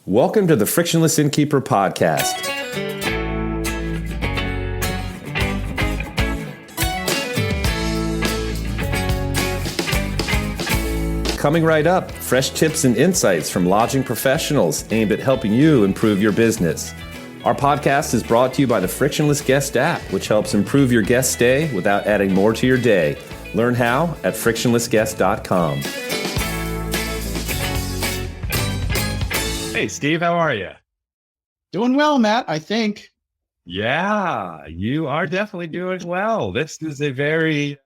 Welcome to the Frictionless Innkeeper podcast. Coming right up, fresh tips and insights from lodging professionals aimed at helping you improve your business. Our podcast is brought to you by the Frictionless Guest App, which helps improve your guest stay without adding more to your day. Learn how at frictionlessguest.com. Hey, Steve, how are you? Doing well, Matt, I think. Yeah, you are definitely doing well. This is a very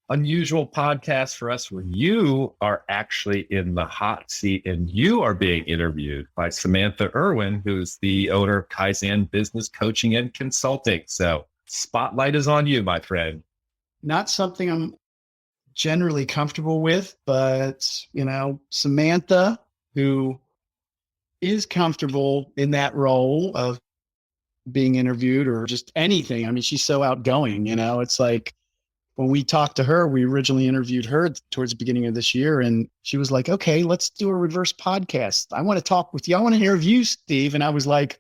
unusual podcast for us where you are actually in the hot seat and you are being interviewed by Samantha Irwin, who's the owner of Kaizen Business Coaching and Consulting. So spotlight is on you, my friend. Not something I'm generally comfortable with, but, Samantha, who is comfortable in that role of being interviewed or just anything. I mean, she's so outgoing, it's like when we talked to her, we originally interviewed her towards the beginning of this year, and she was like, okay, let's do a reverse podcast. I want to talk with you. I want to interview Steve. And I was like,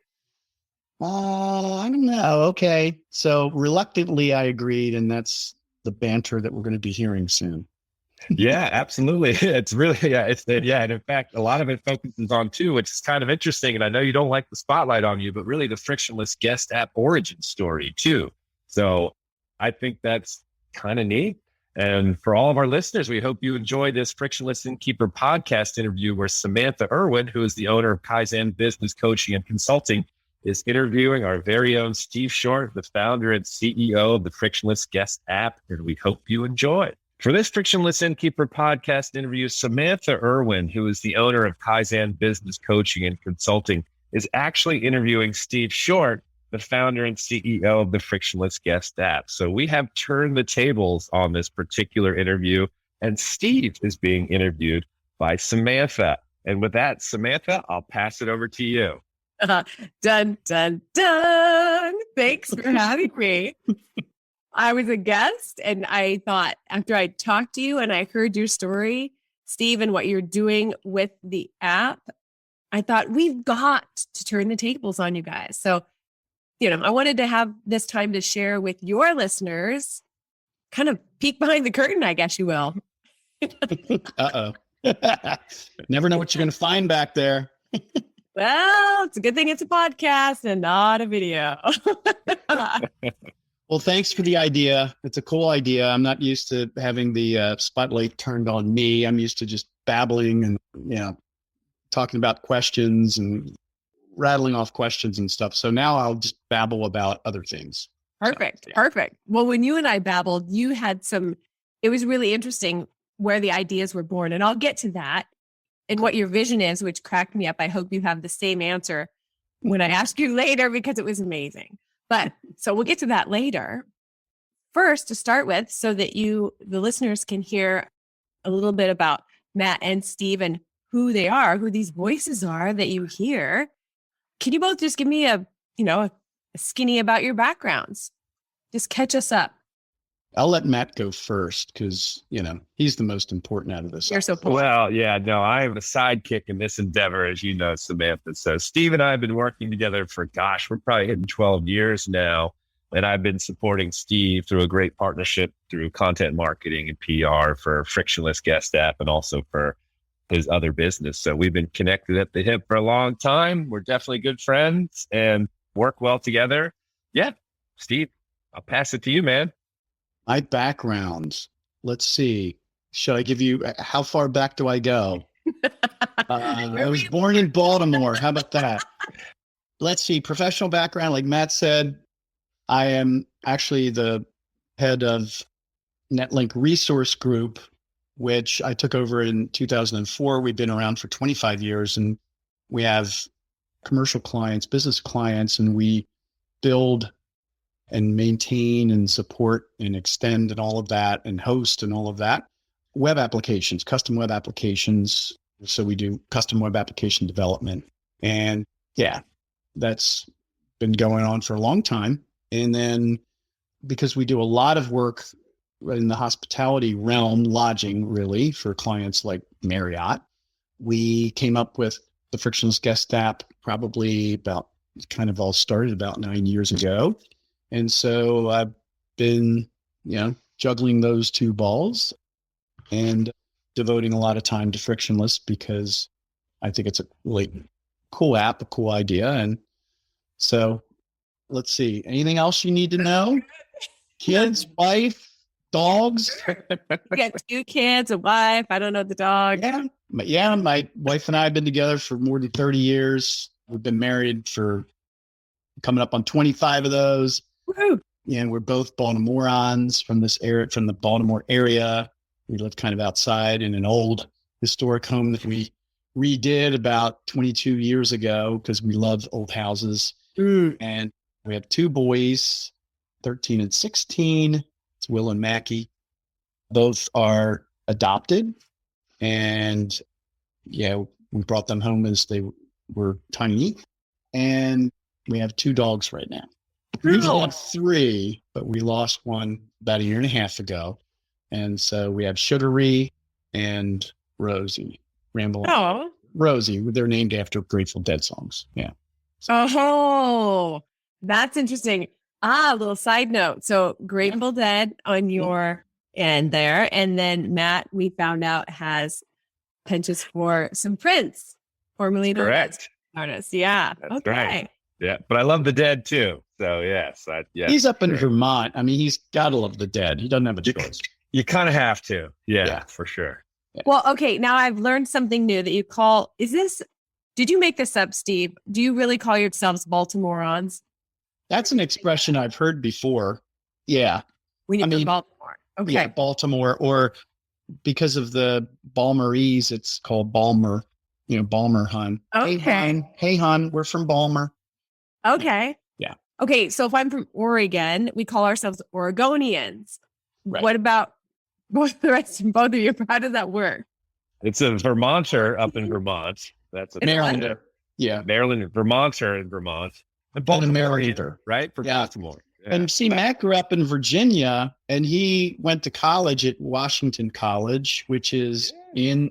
I don't know. Okay. So reluctantly I agreed, and that's the banter that we're going to be hearing soon. Yeah, absolutely. It's really, and in fact, a lot of it focuses on too, which is kind of interesting. And I know you don't like the spotlight on you, but really the Frictionless Guest App origin story too. So I think that's kind of neat. And for all of our listeners, we hope you enjoy this Frictionless Innkeeper podcast interview where Samantha Irwin, who is the owner of Kaizen Business Coaching and Consulting, is interviewing our very own Steve Short, the founder and CEO of the Frictionless Guest App. And we hope you enjoy it. For this Frictionless Innkeeper podcast interview, Samantha Irwin, who is the owner of Kaizen Business Coaching and Consulting, is actually interviewing Steve Short, the founder and CEO of the Frictionless Guest App. So we have turned the tables on this particular interview, and Steve is being interviewed by Samantha. And with that, Samantha, I'll pass it over to you. Dun, dun, dun. Thanks for having me. I was a guest, and I thought after I talked to you and I heard your story, Steve, and what you're doing with the app, I thought we've got to turn the tables on you guys. So, I wanted to have this time to share with your listeners, kind of peek behind the curtain, I guess you will. Uh-oh. Never know what you're going to find back there. Well, it's a good thing it's a podcast and not a video. Well, thanks for the idea. It's a cool idea. I'm not used to having the spotlight turned on me. I'm used to just babbling and, talking about questions and rattling off questions and stuff. So now I'll just babble about other things. Perfect. So, yeah. Perfect. Well, when you and I babbled, you had it was really interesting where the ideas were born. And I'll get to that and what your vision is, which cracked me up. I hope you have the same answer when I ask you later, because it was amazing. But so we'll get to that later. First, to start with, so that the listeners can hear a little bit about Matt and Steve and who they are, who these voices are that you hear. Can you both just give me a skinny about your backgrounds? Just catch us up. I'll let Matt go first because, he's the most important out of this. You're so cool. Well, yeah, no, I am a sidekick in this endeavor, as you know, Samantha. So Steve and I have been working together for, we're probably hitting 12 years now. And I've been supporting Steve through a great partnership through content marketing and PR for Frictionless Guest App and also for his other business. So we've been connected at the hip for a long time. We're definitely good friends and work well together. Yeah, Steve, I'll pass it to you, man. My background, let's see. Should I give you, how far back do I go? I was born in Baltimore. How about that? Let's see. Professional background, like Matt said, I am actually the head of NetLink Resource Group, which I took over in 2004. We've been around for 25 years, and we have commercial clients, business clients, and we build and maintain and support and extend and all of that and host and all of that. Web applications, custom web applications. So we do custom web application development. And yeah, that's been going on for a long time. And then because we do a lot of work in the hospitality realm, lodging really, for clients like Marriott, we came up with the Frictionless Guest App probably about kind of all started about 9 years ago. And so I've been, juggling those two balls and devoting a lot of time to Frictionless because I think it's a really cool app, a cool idea. And so let's see, anything else you need to know? Kids, wife, dogs? You got 2 kids, a wife. I don't know the dog. Yeah, my wife and I have been together for more than 30 years. We've been married for coming up on 25 of those. Woo. And we're both Baltimoreans from this area, from the Baltimore area. We live kind of outside in an old historic home that we redid about 22 years ago because we love old houses. And we have 2 boys, 13 and 16. It's Will and Mackie. Both are adopted. And we brought them home as they were tiny. And we have 2 dogs right now. We usually have 3, but we lost one about 1.5 years ago. And so we have Sugary and Rosie. Oh, Rosie. They're named after Grateful Dead songs. Yeah. Oh, that's interesting. A little side note. So Grateful Dead on your end there. And then Matt, we found out, has penchants for some Prince, formerly known as artist. Yeah. That's right. Yeah. But I love the Dead too. So yes. He's up in Vermont. I mean, he's got to love the Dead. He doesn't have a choice. You kind of have to. Yeah, for sure. Yeah. Well, okay. Now I've learned something new that you call, did you make this up, Steve? Do you really call yourselves Baltimoreans? That's an expression I've heard before. Yeah. Baltimore. Okay. Yeah, Baltimore, or because of the Balmerese, it's called Balmer, Balmer Hun. Okay. Hey, Hun, we're from Balmer. Okay. Yeah. Okay. So if I'm from Oregon, we call ourselves Oregonians. Right. What about both of you? How does that work? It's a Vermonter up in Vermont. That's a Marylander. Yeah. Maryland, Vermonter in Vermont. And Marylander. Right? For Baltimore. Yeah. And see, Matt grew up in Virginia, and he went to college at Washington College, which is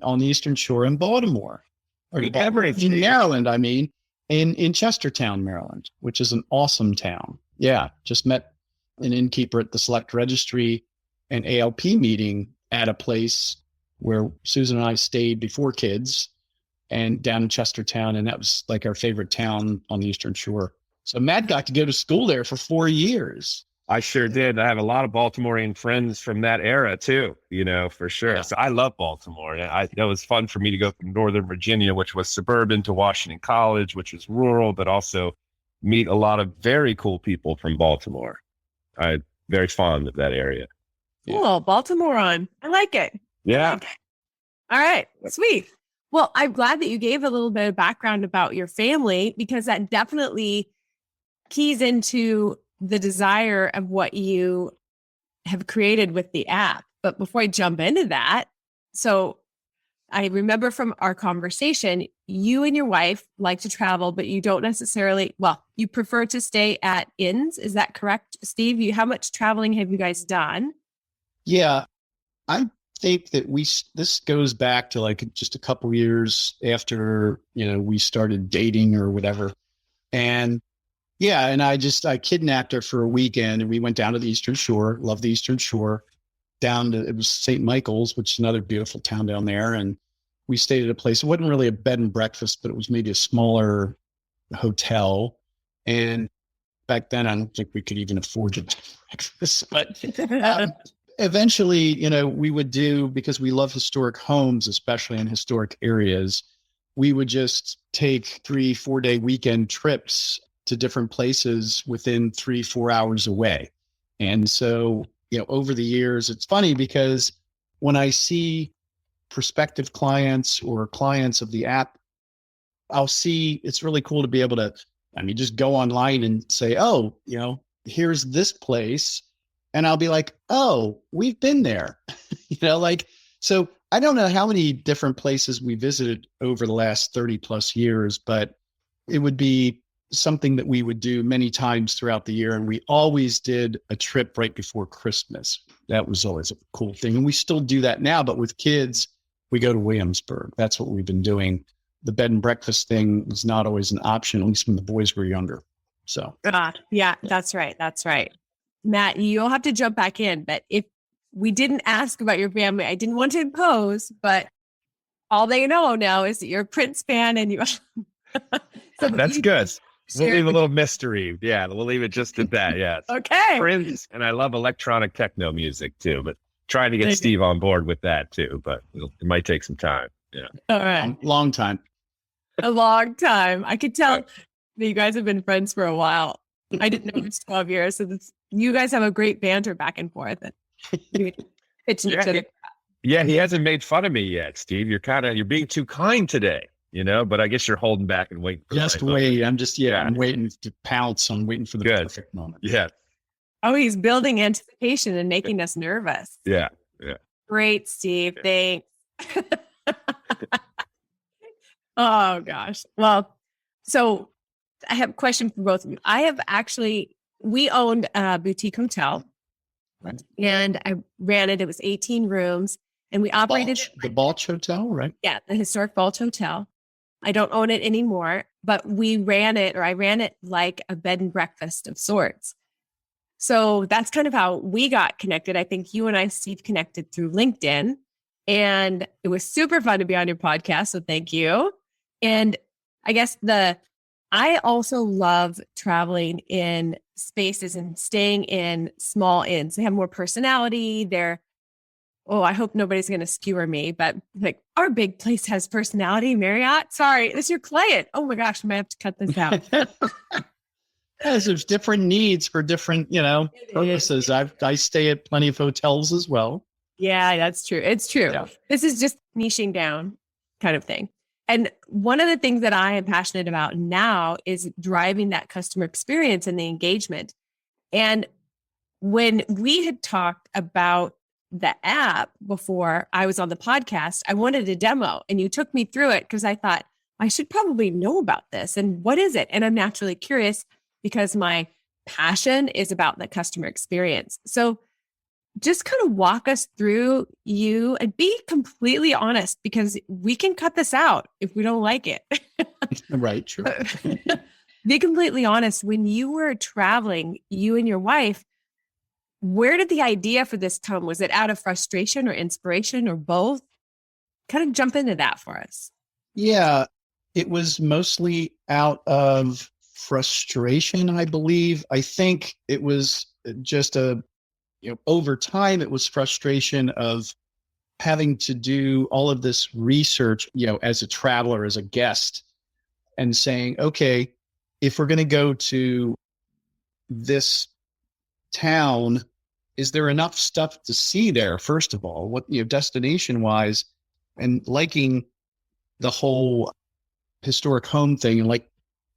on the Eastern Shore in Baltimore. Or in Maryland, in Chestertown, Maryland, which is an awesome town. Yeah. Just met an innkeeper at the Select Registry and ALP meeting at a place where Susan and I stayed before kids, and down in Chestertown. And that was like our favorite town on the Eastern Shore. So Matt got to go to school there for 4 years. I sure did. I have a lot of Baltimorean friends from that era too, for sure. Yeah. So I love Baltimore. It was fun for me to go from Northern Virginia, which was suburban, to Washington College, which was rural, but also meet a lot of very cool people from Baltimore. I'm very fond of that area. Cool. Baltimorean. I like it. Yeah. All right. Sweet. Well, I'm glad that you gave a little bit of background about your family, because that definitely keys into the desire of what you have created with the app. But before I jump into that, so I remember from our conversation, you and your wife like to travel, but you don't necessarily, you prefer to stay at inns. Is that correct, Steve? How much traveling have you guys done? Yeah, I think that this goes back to like just a couple years after, we started dating or whatever. And I kidnapped her for a weekend, and we went down to the Eastern Shore. Love the Eastern Shore. It was St. Michael's, which is another beautiful town down there. And we stayed at a place. It wasn't really a bed and breakfast, but it was maybe a smaller hotel. And back then, I don't think we could even afford a bed and breakfast. But eventually, we would do, because we love historic homes, especially in historic areas, we would just take 3-4 day weekend trips to different places within 3-4 hours away. And so, over the years, it's funny because when I see prospective clients or clients of the app, I'll see it's really cool to be able to, just go online and say, oh, here's this place. And I'll be like, oh, we've been there, so I don't know how many different places we visited over the last 30 plus years, but it would be something that we would do many times throughout the year. And we always did a trip right before Christmas. That was always a cool thing. And we still do that now, but with kids, we go to Williamsburg. That's what we've been doing the bed and breakfast thing was not always an option, at least when the boys were younger. So, yeah, that's right. That's right. Matt, you'll have to jump back in. But if we didn't ask about your family, I didn't want to impose, but all they know now is that you're a Prince fan and you. So that's good. We'll leave a little mystery. Yeah, we'll leave it just at that. Yeah. Okay. Prince, and I love electronic techno music too, but trying to get Steve on board with that too, but it might take some time. Yeah. All right. Long time. A long time. I could tell that you guys have been friends for a while. I didn't know it was 12 years. So you guys have a great banter back and forth. Yeah, he hasn't made fun of me yet, Steve. You're being too kind today, but I guess you're holding back and waiting. Just wait. I'm waiting to pounce. I'm waiting for the perfect moment. Yeah. Oh, he's building anticipation and making us nervous. Yeah. Yeah. Great, Steve. Thanks. Oh gosh. Well, so I have a question for both of you. We owned a boutique hotel, right, and I ran it. It was 18 rooms, and we operated the Balch Hotel, right? Yeah, the historic Balch Hotel. I don't own it anymore, but I ran it like a bed and breakfast of sorts. So that's kind of how we got connected. I think you and I, Steve, connected through LinkedIn, and it was super fun to be on your podcast. So thank you. And I guess I also love traveling in spaces and staying in small inns. They have more personality. I hope nobody's going to skewer me, but like our big place has personality. Marriott, sorry, it's your client. Oh my gosh, I might have to cut this out. Yes, there's different needs for different, purposes. I stay at plenty of hotels as well. Yeah, that's true. It's true. Yeah. This is just niching down kind of thing. And one of the things that I am passionate about now is driving that customer experience and the engagement. And when we had talked about the app before I was on the podcast, I wanted a demo and you took me through it because I thought I should probably know about this. And what is it? And I'm naturally curious because my passion is about the customer experience. So just kind of walk us through you and be completely honest because we can cut this out if we don't like it. Right. Sure. Be completely honest. When you were traveling, you and your wife, where did the idea for this come? Was it out of frustration or inspiration or both? Kind of jump into that for us. Yeah, it was mostly out of frustration, I believe. I think it was just over time, it was frustration of having to do all of this research, as a traveler, as a guest, and saying, okay, if we're going to go to this town, is there enough stuff to see there? First of all, what, destination wise, and liking the whole historic home thing and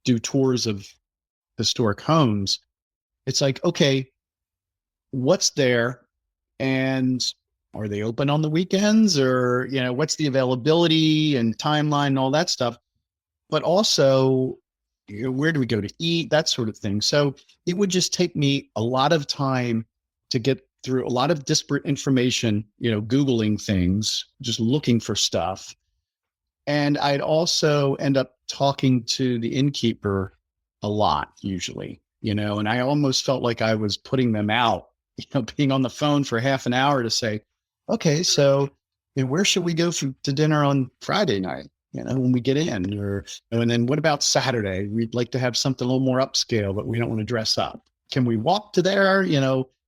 do tours of historic homes. It's like, okay, what's there and are they open on the weekends or, what's the availability and timeline and all that stuff, but also, where do we go to eat, that sort of thing. So it would just take me a lot of time to get through a lot of disparate information, Googling things, just looking for stuff. And I'd also end up talking to the innkeeper a lot usually, and I almost felt like I was putting them out, being on the phone for half an hour to say, okay, so where should we go to dinner on Friday night? When we get in, and then what about Saturday? We'd like to have something a little more upscale, but we don't want to dress up. Can we walk to there?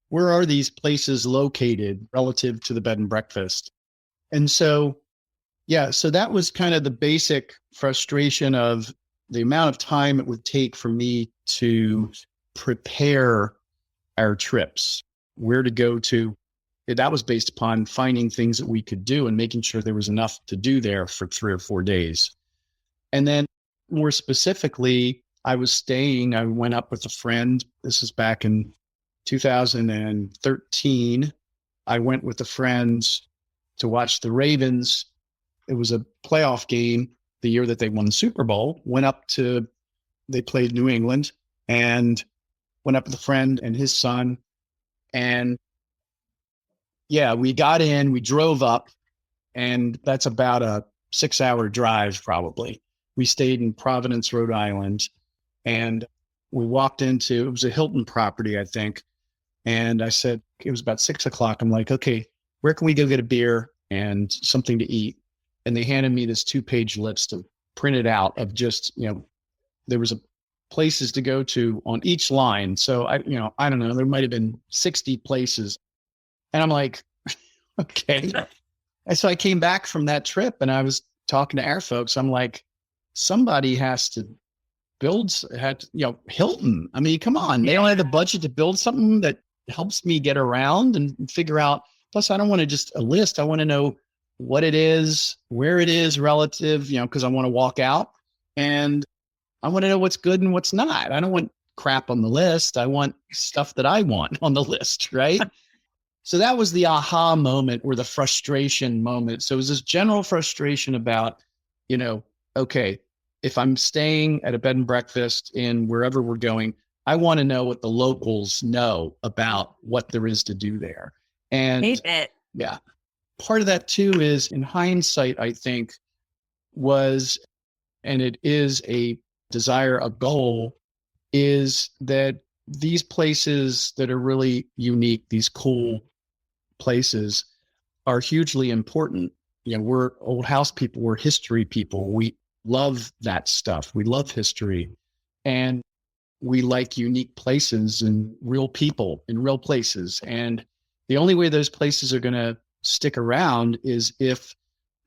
Where are these places located relative to the bed and breakfast? And so, so that was kind of the basic frustration of the amount of time it would take for me to prepare our trips, where to go to. That was based upon finding things that we could do and making sure there was enough to do there for 3 or 4 days. And then more specifically, I went up with a friend. This is back in 2013. I went with a friend to watch the Ravens. It was a playoff game the year that they won the Super Bowl. They played New England, and went up with a friend and his son. And we got in, we drove up, and that's about a 6-hour drive probably. We stayed in Providence, Rhode Island, and we walked into, it was a Hilton property, I think. And I said, it was about 6 o'clock. I'm like, okay, where can we go get a beer and something to eat? And they handed me this 2-page list of printed out of just, there was places to go to on each line. So I don't know, there might've been 60 places. And I'm like, okay. And so I came back from that trip and I was talking to our folks. I'm like, somebody has to Hilton. I mean, come on, they don't have the budget to build something that helps me get around and figure out. Plus, I don't want to just a list. I want to know what it is, where it is relative, because I want to walk out and I want to know what's good and what's not. I don't want crap on the list. I want stuff that I want on the list, right? So that was the aha moment or the frustration moment. So it was this general frustration about, okay, if I'm staying at a bed and breakfast in wherever we're going, I want to know what the locals know about what there is to do there. And yeah, part of that too is in hindsight, I think and it is a desire, a goal, is that these places that are really unique, these cool places are hugely important. We're old house people, we're history people. We love that stuff. We love history. And we like unique places and real people in real places. And the only way those places are going to stick around is if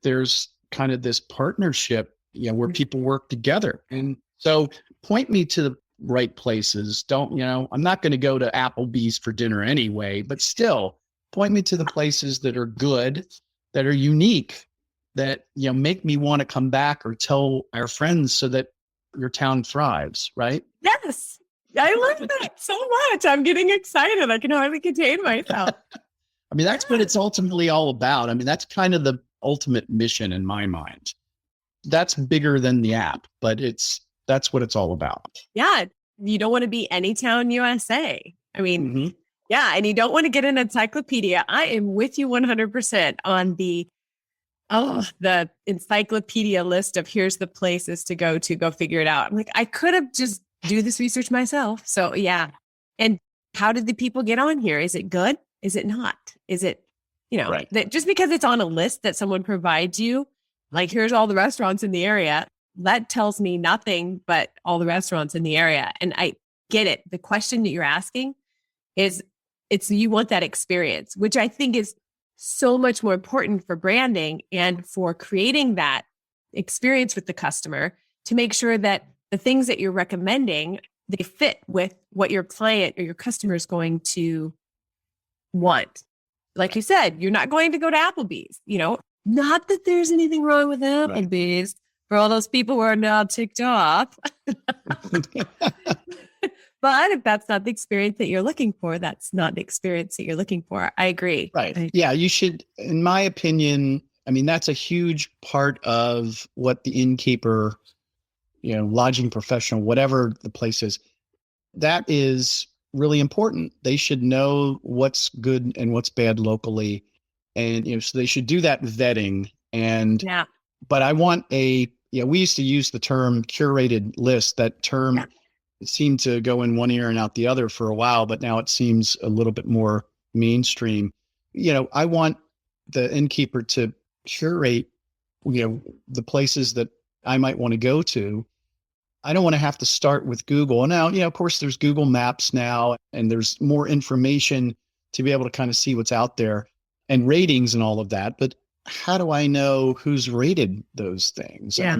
there's kind of this partnership, where people work together. And so point me to the right places. I'm not going to go to Applebee's for dinner anyway, but still point me to the places that are good, that are unique, that, make me want to come back or tell our friends so that your town thrives, right? Yes. I love that so much. I'm getting excited. I can hardly contain myself. I mean, that's what it's ultimately all about. I mean, that's kind of the ultimate mission in my mind. That's bigger than the app, but that's what it's all about. Yeah. You don't want to be Anytown USA. I mean, yeah. And you don't want to get an encyclopedia. I am with you 100% on the encyclopedia list of here's the places to go figure it out. I'm like, I could have just do this research myself. So yeah. And how did the people get on here? Is it good? Is it not? Is it, right. That just because it's on a list that someone provides you, like here's all the restaurants in the area, that tells me nothing but all the restaurants in the area. And I get it. The question that you're asking is you want that experience, which I think is so much more important for branding and for creating that experience with the customer to make sure that the things that you're recommending, they fit with what your client or your customer is going to want. Like you said, you're not going to go to Applebee's, not that there's anything wrong with Applebee's for all those people who are now ticked off. But if that's not the experience that you're looking for, that's not the experience that you're looking for. I agree. Right. Yeah, you should, in my opinion, I mean, that's a huge part of what the innkeeper, lodging professional, whatever the place is, that is really important. They should know what's good and what's bad locally. And, so they should do that vetting. And, but I want we used to use the term curated list. That term seemed to go in one ear and out the other for a while, but now it seems a little bit more mainstream. I want the innkeeper to curate, the places that I might want to go to. I don't want to have to start with Google. Now, of course, there's Google Maps now, and there's more information to be able to kind of see what's out there and ratings and all of that. But how do I know who's rated those things? Yeah.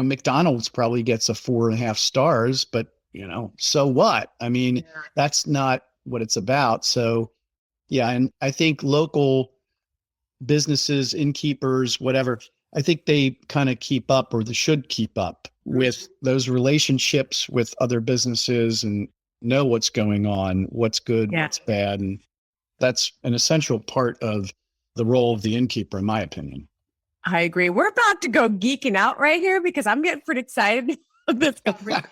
McDonald's probably gets a 4.5 stars, but so what? I mean, that's not what it's about. So yeah. And I think local businesses, innkeepers, whatever, I think they kind of keep up, or they should keep up with those relationships with other businesses and know what's going on, what's good, what's bad. And that's an essential part of the role of the innkeeper, in my opinion. I agree. We're about to go geeking out right here because I'm getting pretty excited about this conversation.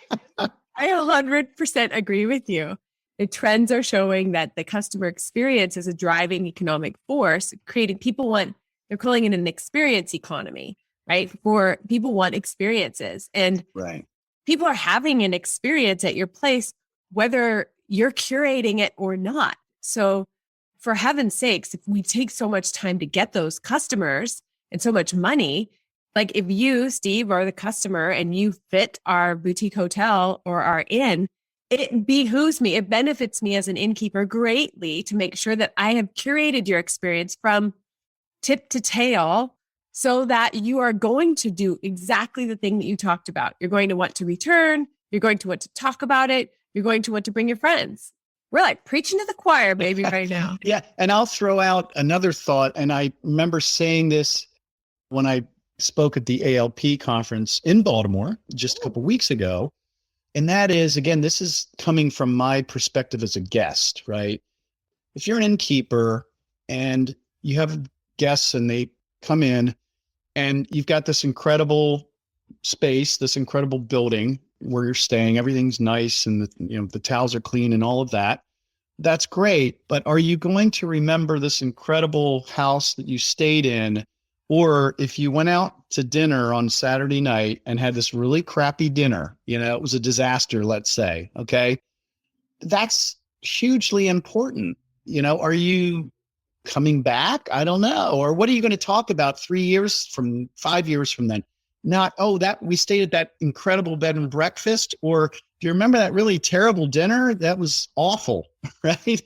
I 100% agree with you. The trends are showing that the customer experience is a driving economic force, creating they're calling it an experience economy, right? For people want experiences, and Right. people are having an experience at your place, whether you're curating it or not. So for heaven's sakes, if we take so much time to get those customers and so much money, like if you, Steve, are the customer and you fit our boutique hotel or our inn, it behooves me, it benefits me as an innkeeper greatly to make sure that I have curated your experience from tip to tail so that you are going to do exactly the thing that you talked about. You're going to want to return. You're going to want to talk about it. You're going to want to bring your friends. We're like preaching to the choir, baby, right now. Yeah. And I'll throw out another thought. And I remember saying this when I spoke at the ALP conference in Baltimore just a couple of weeks ago. And that is, again, this is coming from my perspective as a guest, right? If you're an innkeeper and you have guests and they come in and you've got this incredible space, this incredible building where you're staying, everything's nice and the towels are clean and all of that. That's great. But are you going to remember this incredible house that you stayed in? Or if you went out to dinner on Saturday night and had this really crappy dinner, it was a disaster, let's say, okay? That's hugely important. Are you coming back? I don't know. Or what are you going to talk about 5 years from then? Not, that we stayed at that incredible bed and breakfast, or do you remember that really terrible dinner? That was awful, right?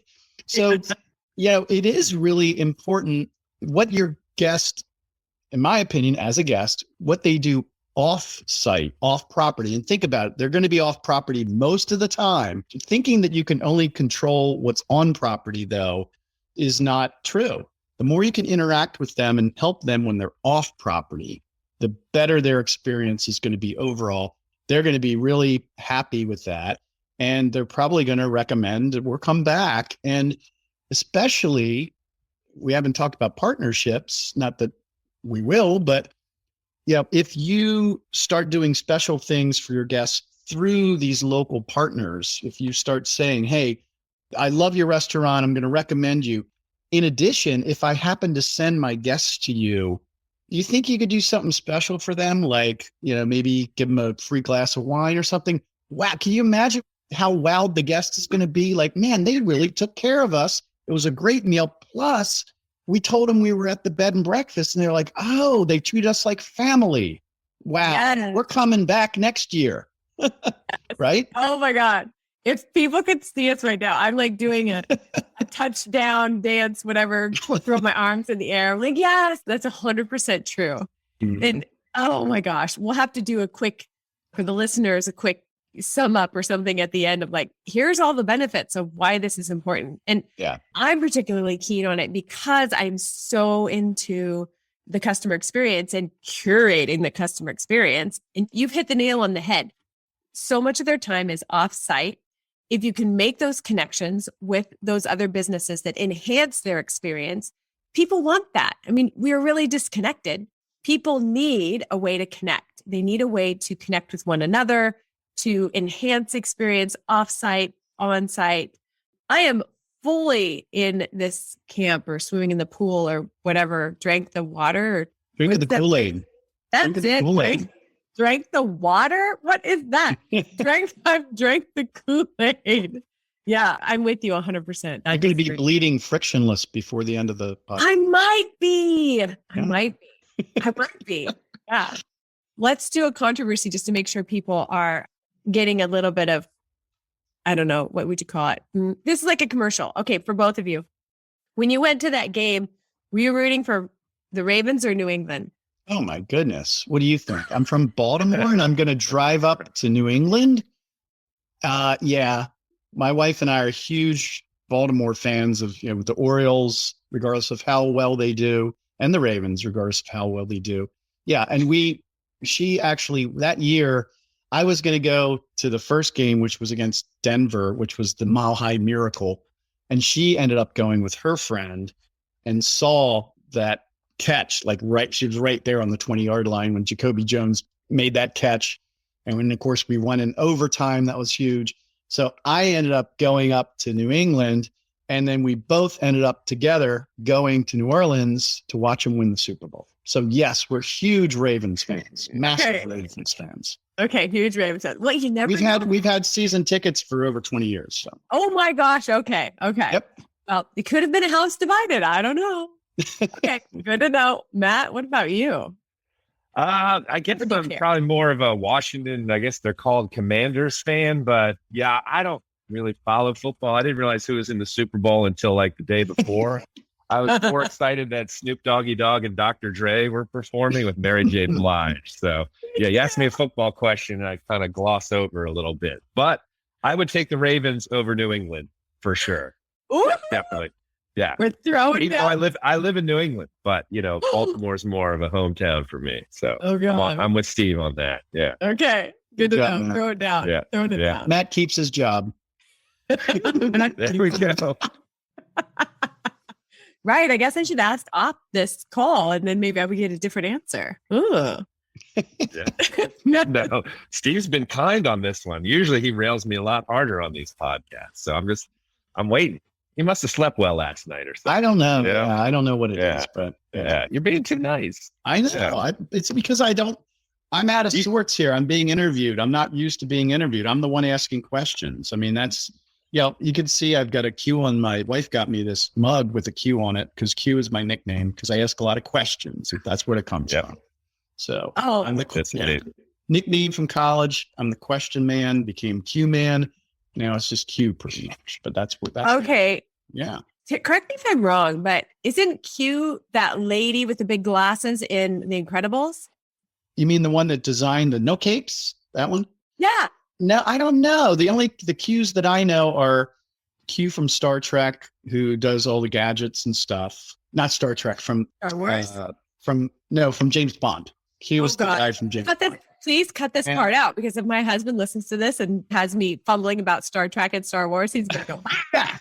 So, it is really important what your guest, in my opinion, as a guest, what they do off site, off property. And think about it, they're going to be off property most of the time. Thinking that you can only control what's on property, though, is not true. The more you can interact with them and help them when they're off property, the better their experience is going to be overall. They're going to be really happy with that. And they're probably going to recommend or come back. And especially, we haven't talked about partnerships, not that we will, but if you start doing special things for your guests through these local partners, if you start saying, hey, I love your restaurant, I'm going to recommend you. In addition, if I happen to send my guests to you, you think you could do something special for them? Like, maybe give them a free glass of wine or something. Wow. Can you imagine how wowed the guest is going to be? Like, man, they really took care of us. It was a great meal. Plus, we told them we were at the bed and breakfast and they're like, oh, they treat us like family. Wow. Yes. We're coming back next year. Right? Oh my God. If people could see us right now, I'm like doing a touchdown dance, whatever, throw my arms in the air. I'm like, yes, that's 100% true. Mm-hmm. And oh my gosh, we'll have to do for the listeners, a quick sum up or something at the end of like, here's all the benefits of why this is important. And I'm particularly keen on it because I'm so into the customer experience and curating the customer experience. And you've hit the nail on the head. So much of their time is off-site. If you can make those connections with those other businesses that enhance their experience, people want that. I mean, we're really disconnected. People need a way to connect. They need a way to connect with one another, to enhance experience off-site, on-site. I am fully in this camp or swimming in the pool or whatever, drank the water. Drinking the Kool-Aid. That's it. Kool-Aid. Drank the water? What is that? I've drank the Kool-Aid. Yeah, I'm with you 100%. I'm going to be bleeding frictionless before the end of the podcast. I might be. Yeah. Let's do a controversy just to make sure people are getting a little bit of, I don't know, what would you call it? This is like a commercial. Okay, for both of you. When you went to that game, were you rooting for the Ravens or New England? Oh my goodness. What do you think? I'm from Baltimore and I'm going to drive up to New England. Yeah. My wife and I are huge Baltimore fans of, the Orioles, regardless of how well they do, and the Ravens, regardless of how well they do. Yeah. And she actually, that year, I was going to go to the first game, which was against Denver, which was the Mile High Miracle. And she ended up going with her friend and saw that catch, she was right there on the 20-yard line when Jacoby Jones made that catch. And when, of course, we won in overtime, that was huge. So I ended up going up to New England, and then we both ended up together going to New Orleans to watch them win the Super Bowl. So yes, we're huge Ravens fans, massive Okay. Ravens fans. Okay, huge Ravens fan. Well, you never know. We've had season tickets for over 20 years. So. Oh my gosh. Okay. Okay. Yep. Well, it could have been a house divided. I don't know. Okay. Good to know. Matt, what about you? I guess What do you I'm care? probably more of a Washington, I guess they're called Commanders fan, but yeah, I don't really follow football. I didn't realize who was in the Super Bowl until like the day before. I was more excited that Snoop Doggy Dogg and Dr. Dre were performing with Mary J. Blige. So yeah, you asked me a football question and I kind of gloss over a little bit, but I would take the Ravens over New England for sure. Ooh, Definitely. Yeah. we're throwing Even though down. I live in New England, but you know, Baltimore's more of a hometown for me. So Oh God. I'm with Steve on that. Yeah. Okay. Good to Good know. job, Matt. Throw it down. Yeah. Throw it Yeah. down. Matt keeps his job. There we go. Right. I guess I should ask off this call and then maybe I would get a different answer. Ooh. No, Steve's been kind on this one. Usually he rails me a lot harder on these podcasts. So I'm waiting. He must have slept well last night or something. I don't know. Yeah. Yeah, I don't know what it is, Yeah. but Yeah. You're being too nice. I know. Yeah. It's because I'm out of sorts here. I'm being interviewed. I'm not used to being interviewed. I'm the one asking questions. I mean, you can see I've got a Q on. My wife got me this mug with a Q on it because Q is my nickname because I ask a lot of questions. That's where it comes Yep. from. So Oh, I'm the That's it. nickname from college. I'm the question man, became Q man. Now it's just Q pretty much, but that's okay. yeah. Correct me if I'm wrong, but isn't Q that lady with the big glasses in The Incredibles? You mean the one that designed the no capes? That one? Yeah. No, I don't know. The Qs that I know are Q from Star Trek, who does all the gadgets and stuff. Not Star Trek, from Star Wars. from James Bond. Q was the God. guy from James Bond. Please cut this Yeah. part out because if my husband listens to this and has me fumbling about Star Trek and Star Wars, he's going to go, "Ah."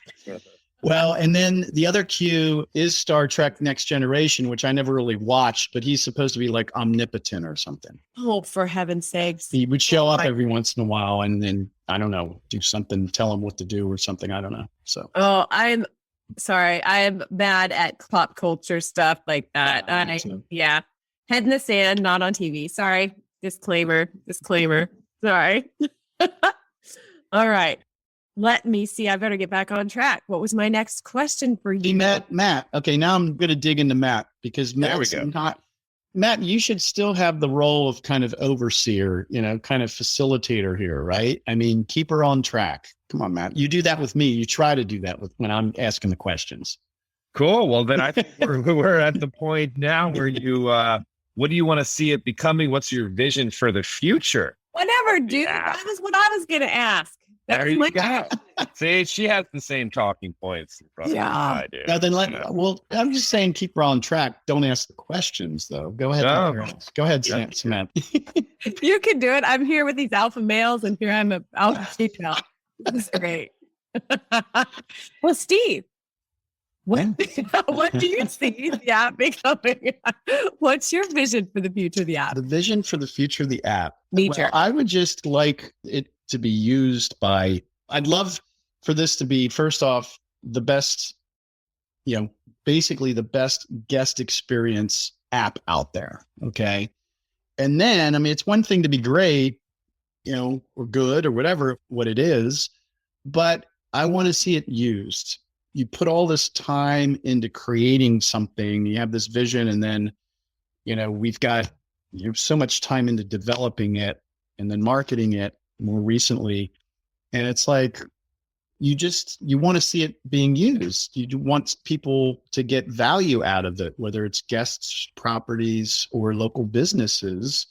Well, and then the other Q is Star Trek Next Generation, which I never really watched, but he's supposed to be like omnipotent or something. Oh, for heaven's sakes. He would show up my- every once in a while and then, I don't know, do something, tell him what to do or something. I don't know. So Oh, I'm sorry. I'm bad at pop culture stuff like that. Yeah. Head in the sand, not on TV. Sorry. Disclaimer. Sorry. All right. Let me see. I better get back on track. What was my next question for you? Matt. Okay, now I'm going to dig into Matt because There we Matt's go. not. Matt, you should still have the role of kind of overseer, kind of facilitator here, right? I mean, keep her on track. Come on, Matt. You do that with me. You try to do that when I'm asking the questions. Cool. Well, then I think we're at the point now where you, what do you want to see it becoming? What's your vision for the future? Whatever, dude. Yeah. That was what I was going to ask. There That's you my- go. See, she has the same talking points. Roughly Yeah. as I do. Now then, Yeah. I'm just saying, keep her on track. Don't ask the questions, though. Go ahead. No. Go ahead, Yeah. Samantha. You can do it. I'm here with these alpha males, and here I'm an alpha female. This is great. Well, Steve, what do you see the app becoming? What's your vision for the future of the app? The vision for the future of the app. Nature. Well, I would just like it to be used by, I'd love for this to be, first off, the best, basically the best guest experience app out there. Okay. And then, I mean, it's one thing to be great, or good or whatever, what it is, but I want to see it used. You put all this time into creating something, you have this vision, and then, we've got so much time into developing it and then marketing it more recently. And it's like, you want to see it being used. You want people to get value out of it, whether it's guests, properties, or local businesses,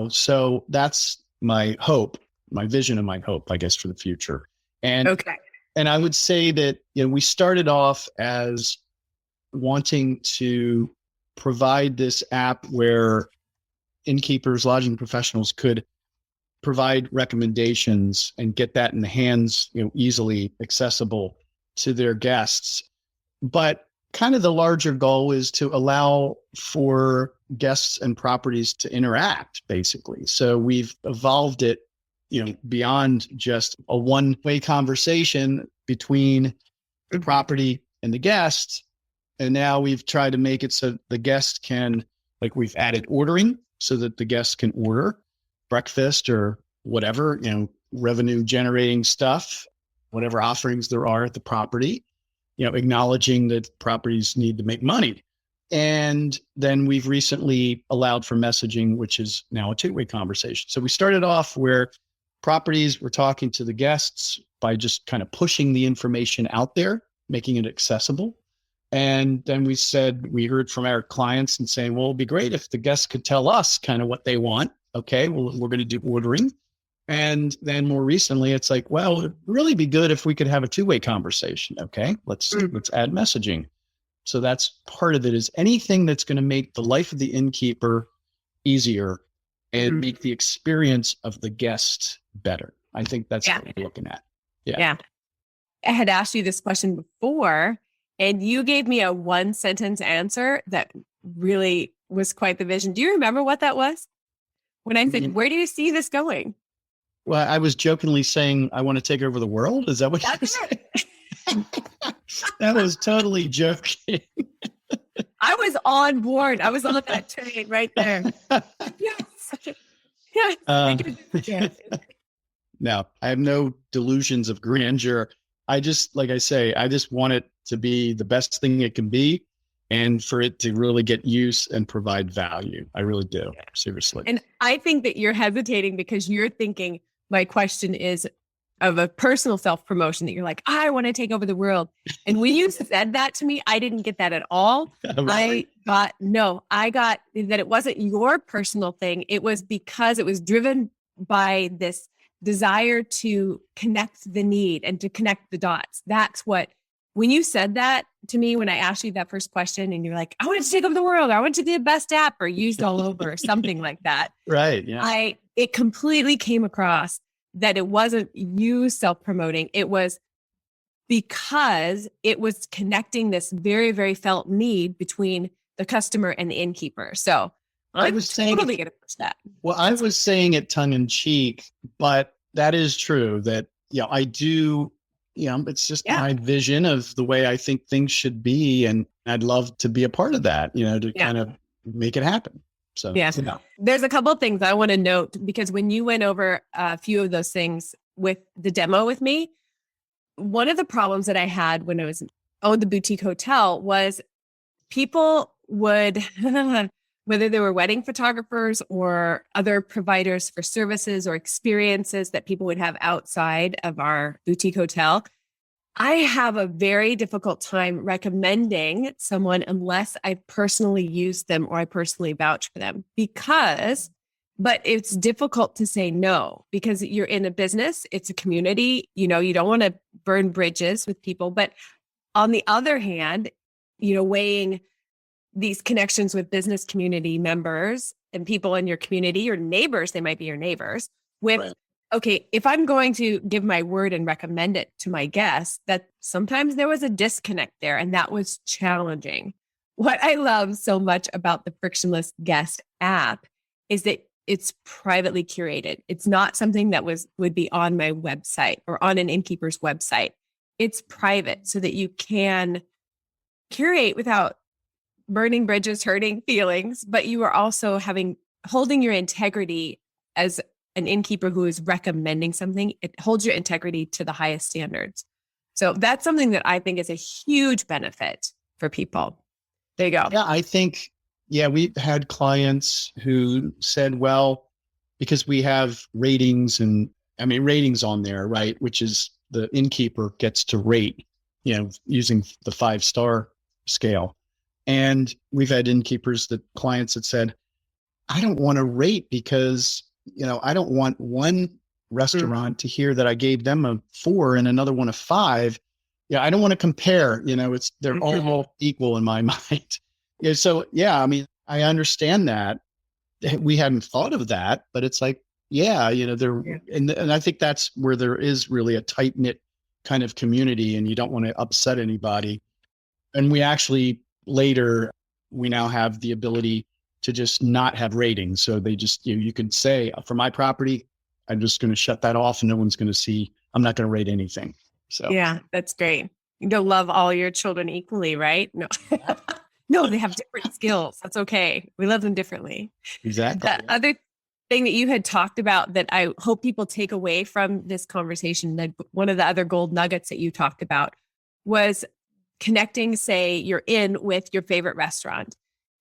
so that's my hope, my vision and my hope, I guess, for the future. And, Okay. and I would say that, we started off as wanting to provide this app where innkeepers, lodging professionals could provide recommendations and get that in the hands, easily accessible to their guests. But kind of the larger goal is to allow for guests and properties to interact, basically. So we've evolved it, beyond just a one-way conversation between the property and the guest. And now we've tried to make it so the guest can, like we've added ordering so that the guests can order breakfast or whatever, revenue generating stuff, whatever offerings there are at the property, acknowledging that properties need to make money. And then we've recently allowed for messaging, which is now a two-way conversation. So we started off where properties were talking to the guests by just kind of pushing the information out there, making it accessible. And then we heard from our clients and saying, well, it'd be great if the guests could tell us kind of what they want. Okay, well, we're going to do ordering. And then more recently, it's like, well, it'd really be good if we could have a two-way conversation. Okay, let's add messaging. So that's part of it, is anything that's going to make the life of the innkeeper easier and make the experience of the guest better. I think that's what we're looking at. Yeah. I had asked you this question before, and you gave me a one-sentence answer that really was quite the vision. Do you remember what that was? When I said, where do you see this going? Well, I was jokingly saying, I want to take over the world. Is that what you said? That was totally joking. I was on board. I was on that train right there. Yes. Yes. No, I have no delusions of grandeur. I just, like I say, I just want it to be the best thing it can be and for it to really get use and provide value. I really do. Seriously. And I think that you're hesitating because you're thinking my question is of a personal self-promotion, that you're like, I want to take over the world. And when you said that to me, I didn't get that at all. I got that it wasn't your personal thing. It was because it was driven by this desire to connect the need and to connect the dots. That's what, when you said that to me, when I asked you that first question and you're like, I want to take over the world, I want to be the best app or used all over or something like that. Right. Yeah. It completely came across that it wasn't you self-promoting. It was because it was connecting this very, very felt need between the customer and the innkeeper. So I was totally going to push that. Well, I was saying it tongue in cheek, but that is true that, I do, it's just my vision of the way I think things should be. And I'd love to be a part of that, to kind of make it happen. So, There's a couple of things I want to note, because when you went over a few of those things with the demo with me, one of the problems that I had when I owned the boutique hotel was people would, whether they were wedding photographers or other providers for services or experiences that people would have outside of our boutique hotel, I have a very difficult time recommending someone unless I personally use them or I personally vouch for them, but it's difficult to say no because you're in a business, it's a community, you don't want to burn bridges with people. But on the other hand, weighing these connections with business community members and people in your community, your neighbors, they might be your neighbors with, right. Okay, if I'm going to give my word and recommend it to my guests, that sometimes there was a disconnect there and that was challenging. What I love so much about the Frictionless Guest app is that it's privately curated. It's not something that would be on my website or on an innkeeper's website. It's private so that you can curate without burning bridges, hurting feelings, but you are also holding your integrity as an innkeeper who is recommending something. It holds your integrity to the highest standards. So that's something that I think is a huge benefit for people. There you go. Yeah, I think, we've had clients who said, well, because we have ratings ratings on there, right? Which is the innkeeper gets to rate, using the 5-star scale. And we've had clients that said, I don't want to rate because I don't want one restaurant to hear that I gave them a 4 and another one a 5. Yeah, I don't want to compare. They're all equal in my mind. So I understand that. We hadn't thought of that, but it's like, and I think that's where there is really a tight knit kind of community, and you don't want to upset anybody. And we actually later we now have the ability to just not have ratings. So they just, you can say, for my property, I'm just going to shut that off and no one's going to see, I'm not going to rate anything. So yeah, that's great. You don't love all your children equally, right? No. No, they have different skills. That's okay. We love them differently. Exactly. The other thing that you had talked about that I hope people take away from this conversation, that one of the other gold nuggets that you talked about was connecting, say, you're in with your favorite restaurant.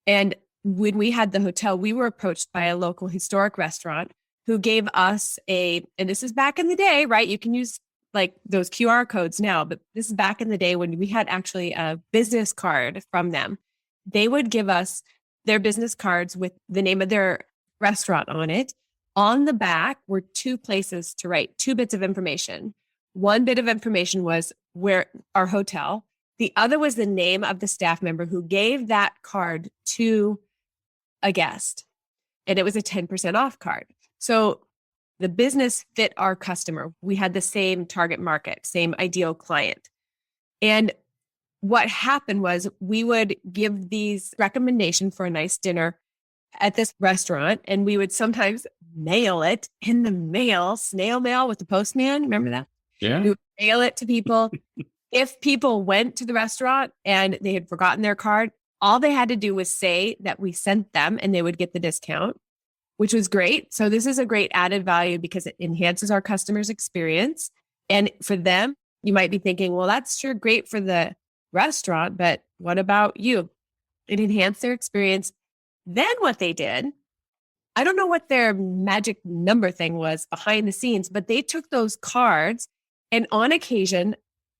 And when we had the hotel, we were approached by a local historic restaurant who gave us and this is back in the day, right? You can use like those QR codes now, but this is back in the day when we had actually a business card from them. They would give us their business cards with the name of their restaurant on it. On the back were two places to write, two bits of information. One bit of information was where our hotel. The other was the name of the staff member who gave that card to a guest. And it was a 10% off card. So the business fit our customer. We had the same target market, same ideal client. And what happened was we would give these recommendations for a nice dinner at this restaurant, and we would sometimes mail it in the mail, snail mail with the postman. Remember that? Yeah. We would mail it to people. If people went to the restaurant and they had forgotten their card, all they had to do was say that we sent them and they would get the discount, which was great. So this is a great added value because it enhances our customers' experience. And for them, you might be thinking, well, that's sure great for the restaurant, but what about you? It enhanced their experience. Then what they did, I don't know what their magic number thing was behind the scenes, but they took those cards and on occasion,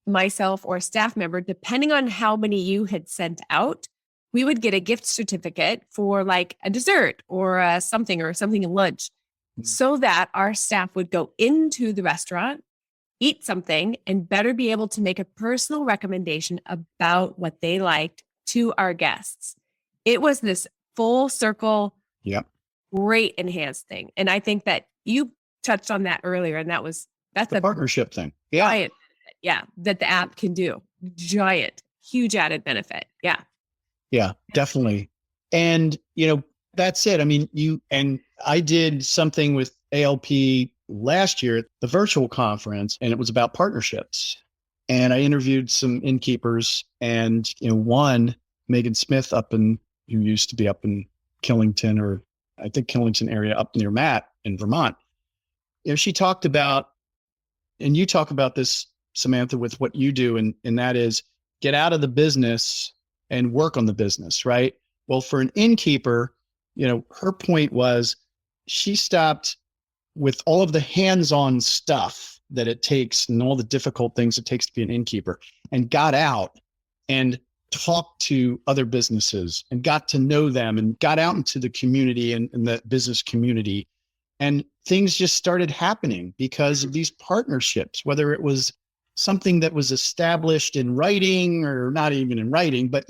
myself or a staff member, depending on how many you had sent out, we would get a gift certificate for like a dessert or something in lunch so that our staff would go into the restaurant, eat something, and better be able to make a personal recommendation about what they liked to our guests. It was this full circle, great enhanced thing. And I think that you touched on that earlier, and that's the partnership thing. Giant, that the app can do. Giant, huge added benefit. Yeah. Yeah, definitely. And, that's it. I mean, I did something with ALP last year at the virtual conference, and it was about partnerships. And I interviewed some innkeepers, and, one, Megan Smith who used to be up in Killington, or I think Killington area up near Matt in Vermont. She talked about, and you talk about this, Samantha, with what you do, and that is get out of the business and work on the business, right? Well, for an innkeeper, her point was she stopped with all of the hands-on stuff that it takes and all the difficult things it takes to be an innkeeper, and got out and talked to other businesses and got to know them and got out into the community and the business community. And things just started happening because of these partnerships, whether it was something that was established in writing or not even in writing, but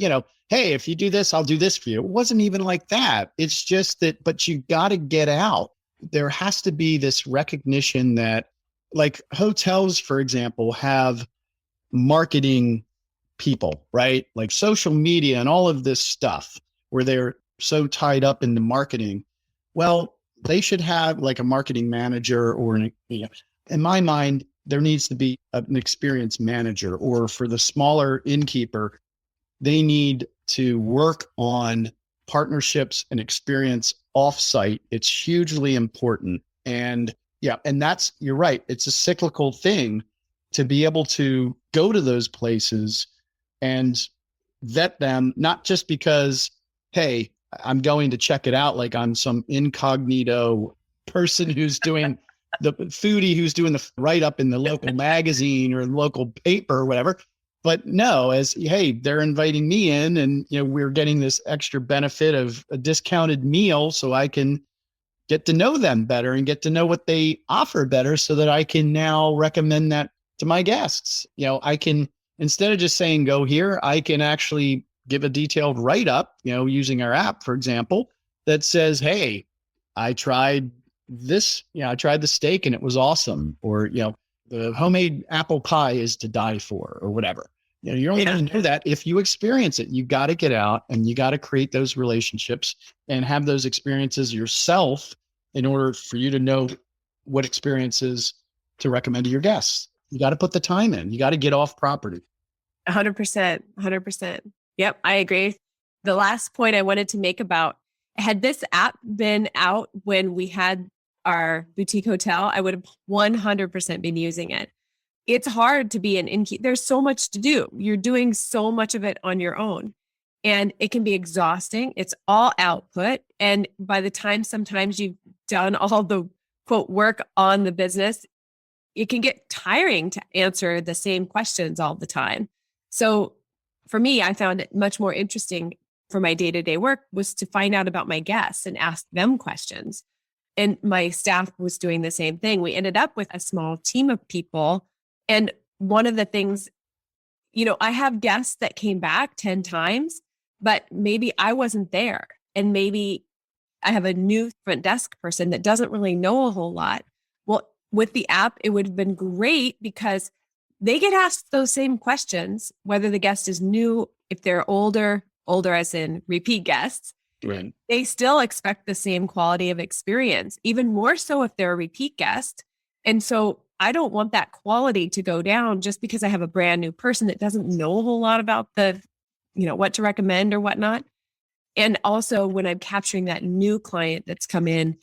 hey, if you do this, I'll do this for you. It wasn't even like that. It's just that, but you got to get out. There has to be this recognition that, like, hotels, for example, have marketing people, right? Like social media and all of this stuff where they're so tied up in the marketing. Well, they should have like a marketing manager in my mind, there needs to be an experienced manager, or for the smaller innkeeper, they need to work on partnerships and experience offsite. It's hugely important. And you're right. It's a cyclical thing to be able to go to those places and vet them, not just because, hey, I'm going to check it out like I'm some incognito person who's doing the foodie who's doing the write-up in the local magazine or local paper or whatever. But no, hey, they're inviting me in, and we're getting this extra benefit of a discounted meal so I can get to know them better and get to know what they offer better so that I can now recommend that to my guests. I can, instead of just saying, go here, I can actually give a detailed write-up, using our app, for example, that says, hey, I tried this, I tried the steak and it was awesome. Or, the homemade apple pie is to die for, or whatever. You're only going to know that if you experience it. You got to get out and you got to create those relationships and have those experiences yourself in order for you to know what experiences to recommend to your guests. You got to put the time in. You got to get off property. 100%. 100%. Yep, I agree. The last point I wanted to make about, had this app been out when we had our boutique hotel, I would have 100% been using it. It's hard to be an innkeeper. There's so much to do. You're doing so much of it on your own. And it can be exhausting. It's all output. And by the time sometimes you've done all the quote work on the business, it can get tiring to answer the same questions all the time. So for me, I found it much more interesting for my day-to-day work was to find out about my guests and ask them questions. And my staff was doing the same thing. We ended up with a small team of people. And one of the things, I have guests that came back 10 times, but maybe I wasn't there. And maybe I have a new front desk person that doesn't really know a whole lot. Well, with the app, it would have been great because they get asked those same questions, whether the guest is new, if they're older as in repeat guests, Right. They still expect the same quality of experience, even more so if they're a repeat guest. And so I don't want that quality to go down just because I have a brand new person that doesn't know a whole lot about what to recommend or whatnot. And also when I'm capturing that new client that's come in,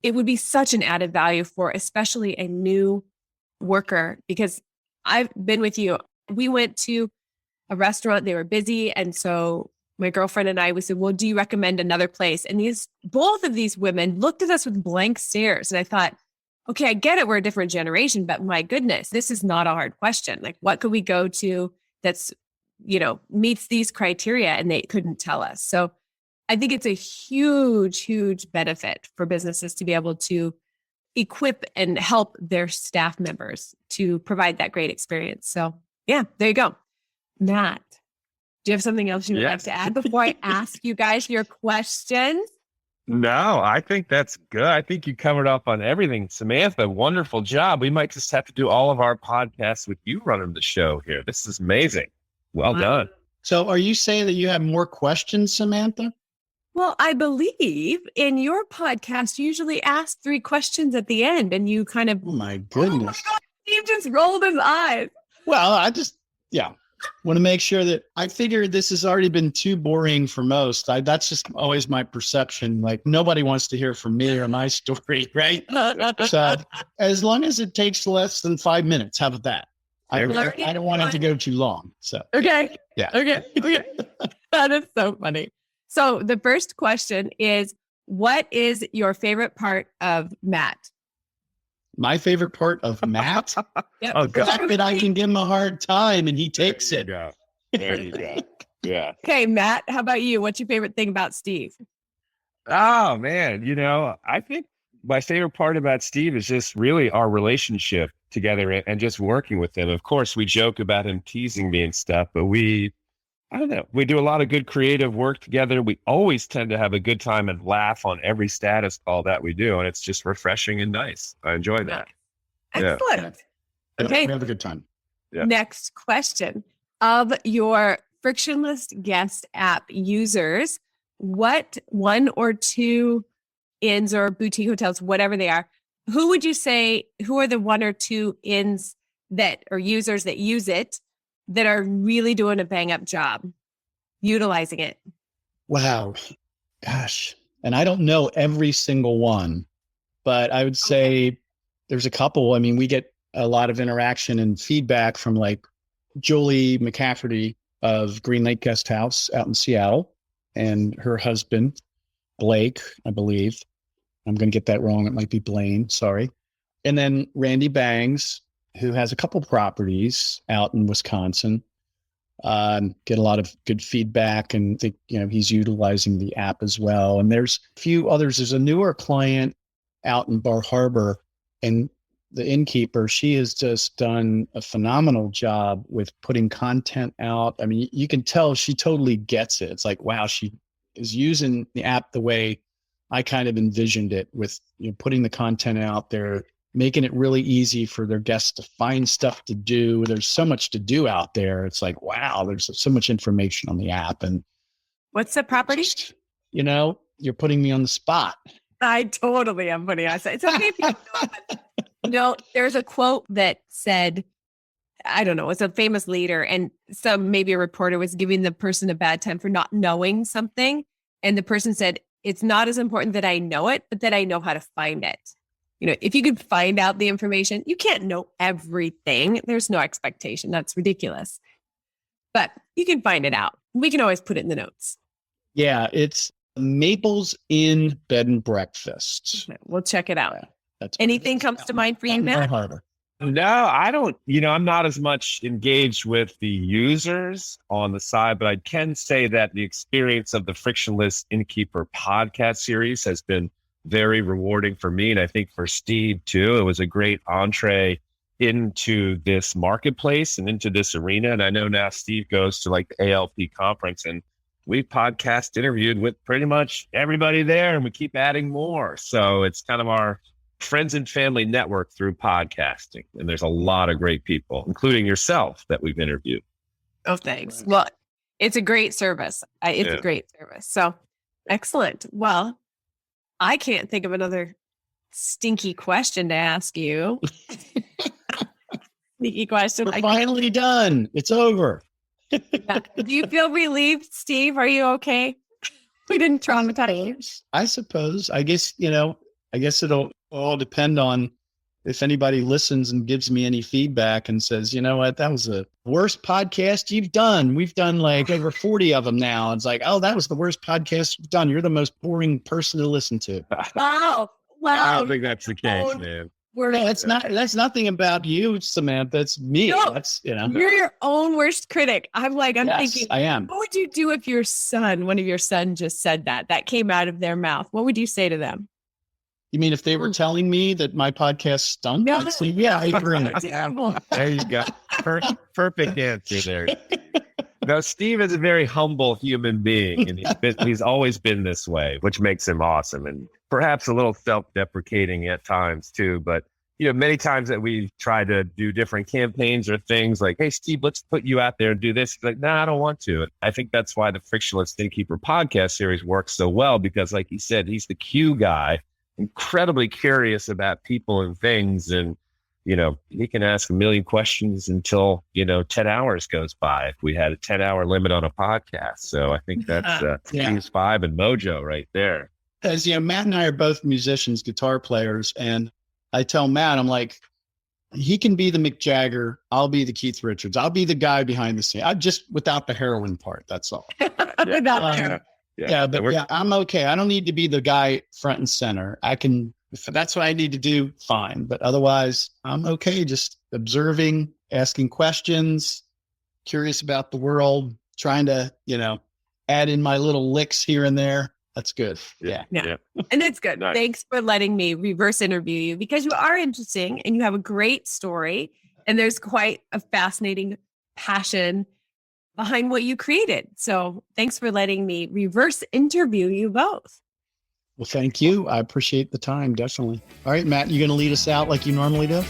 it would be such an added value for especially a new worker, because I've been with you. We went to a restaurant, they were busy. And so my girlfriend and I, we said, well, do you recommend another place? And both of these women looked at us with blank stares. And I thought, okay, I get it. We're a different generation, but my goodness, this is not a hard question. Like, what could we go to that's, meets these criteria? And they couldn't tell us. So I think it's a huge, huge benefit for businesses to be able to equip and help their staff members to provide that great experience. So yeah, there you go. Matt, do you have something else you would like to add before I ask you guys your questions? No, I think that's good. I think you covered up on everything. Samantha, wonderful job. We might just have to do all of our podcasts with you running the show here. This is amazing. Well done. So are you saying that you have more questions, Samantha? Well, I believe in your podcast, you usually ask 3 questions at the end and you kind of, Oh my goodness. Oh my God, Steve just rolled his eyes. Well, I just, want to make sure that I figured this has already been too boring for most. That's just always my perception. Like nobody wants to hear from me or my story, right? So as long as it takes less than 5 minutes, how about that? I don't want it to go too long. So okay. Yeah. Okay. That is so funny. So the first question is, what is your favorite part of Matt? My favorite part of Matt? Yep. Oh, The God. fact that I can give him a hard time and he takes it. There you go. Yeah. Okay, Matt, how about you? What's your favorite thing about Steve? Oh, man. I think my favorite part about Steve is just really our relationship together and just working with him. Of course, we joke about him teasing me and stuff, but I don't know. We do a lot of good creative work together. We always tend to have a good time and laugh on every status call that we do. And it's just refreshing and nice. I enjoy that. Yeah. Excellent. Okay. We have a good time. Yeah. Next question. Of your Frictionless Guest App users, what 1 or 2 inns or boutique hotels, whatever they are, who would you say, who are the 1 or 2 inns or users that use it that are really doing a bang up job utilizing it? Wow. Gosh. And I don't know every single one, but I would say there's a couple. I mean, we get a lot of interaction and feedback from like Julie McCafferty of Green Lake Guest House out in Seattle and her husband, Blake, I believe. I'm going to get that wrong. It might be Blaine. Sorry. And then Randy Bangs, who has a couple properties out in Wisconsin. Get a lot of good feedback and think, he's utilizing the app as well. And there's a few others. There's a newer client out in Bar Harbor, and the innkeeper, she has just done a phenomenal job with putting content out. I mean, you can tell she totally gets it. It's like, wow, she is using the app the way I kind of envisioned it, with putting the content out there, making it really easy for their guests to find stuff to do. There's so much to do out there. It's like, wow, there's so much information on the app. And What's the property? You're putting me on the spot. I totally am putting on. It's okay if you don't know, but there's a quote that said, I don't know, it's a famous leader, and maybe a reporter was giving the person a bad time for not knowing something. And the person said, it's not as important that I know it, but that I know how to find it. If you could find out the information, you can't know everything. There's no expectation. That's ridiculous. But you can find it out. We can always put it in the notes. Yeah, it's Maples Inn Bed and Breakfast. Okay, we'll check it out. Yeah, that's anything comes to mind for you, Matt? No, I don't, I'm not as much engaged with the users on the side, but I can say that the experience of the Frictionless Innkeeper podcast series has been very rewarding for me. And I think for Steve too, it was a great entree into this marketplace and into this arena. And I know now Steve goes to like the ALP conference, and we podcast interviewed with pretty much everybody there, and we keep adding more. So it's kind of our friends and family network through podcasting. And there's a lot of great people, including yourself, that we've interviewed. Oh, thanks. Well, it's a great service. It's a great service. So excellent. Well, I can't think of another stinky question to ask you. Sneaky question. We're finally done. It's over. Yeah. Do you feel relieved, Steve? Are you okay? We didn't traumatize. I suppose. I guess it'll all depend on if anybody listens and gives me any feedback and says, you know what, that was the worst podcast you've done. We've done like over 40 of them now. It's like, oh, that was the worst podcast you've done. You're the most boring person to listen to. Wow. I don't think that's the case, man. That's nothing about you, Samantha. It's me. No, that's, You're your own worst critic. I'm thinking, I am. What would you do if one of your sons just said that came out of their mouth? What would you say to them? You mean if they were telling me that my podcast stunk? No. I'd say, yeah, I agree. There you go. Perfect answer there. No, Steve is a very humble human being, and he's always been this way, which makes him awesome, and perhaps a little self-deprecating at times too. But many times that we try to do different campaigns or things like, "Hey, Steve, let's put you out there and do this." He's like, "No, I don't want to." And I think that's why the Frictionless Innkeeper podcast series works so well, because, like he said, he's the Q guy, incredibly curious about people and things, and he can ask a million questions until 10 hours goes by if we had a 10-hour limit on a podcast. So I think that's Steve's vibe and mojo right there. As Matt and I are both musicians, guitar players, and I tell Matt, I'm like, he can be the Mick Jagger, I'll be the Keith Richards, I'll be the guy behind the scene. I just without the heroin part, that's all. But I'm okay. I don't need to be the guy front and center. If that's what I need to do, fine. But otherwise, I'm okay. Just observing, asking questions, curious about the world, trying to, add in my little licks here and there. That's good. Yeah. And it's good. Nice. Thanks for letting me reverse interview you, because you are interesting and you have a great story. And there's quite a fascinating passion behind what you created. So thanks for letting me reverse interview you both. Well, thank you. I appreciate the time. Definitely. All right, Matt, you going to lead us out like you normally do?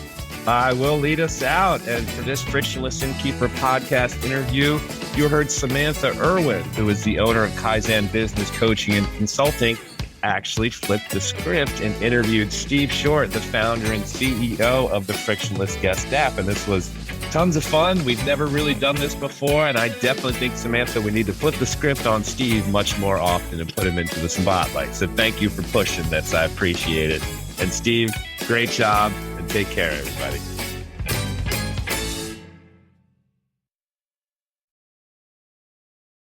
I will lead us out. And for this Frictionless Innkeeper podcast interview, you heard Samantha Irwin, who is the owner of Kaizen Business Coaching and Consulting, actually flipped the script and interviewed Steve Short, the founder and CEO of the Frictionless Guest App. And this was tons of fun. We've never really done this before. And I definitely think, Samantha, we need to flip the script on Steve much more often and put him into the spotlight. So thank you for pushing this. I appreciate it. And Steve, great job, and take care, everybody.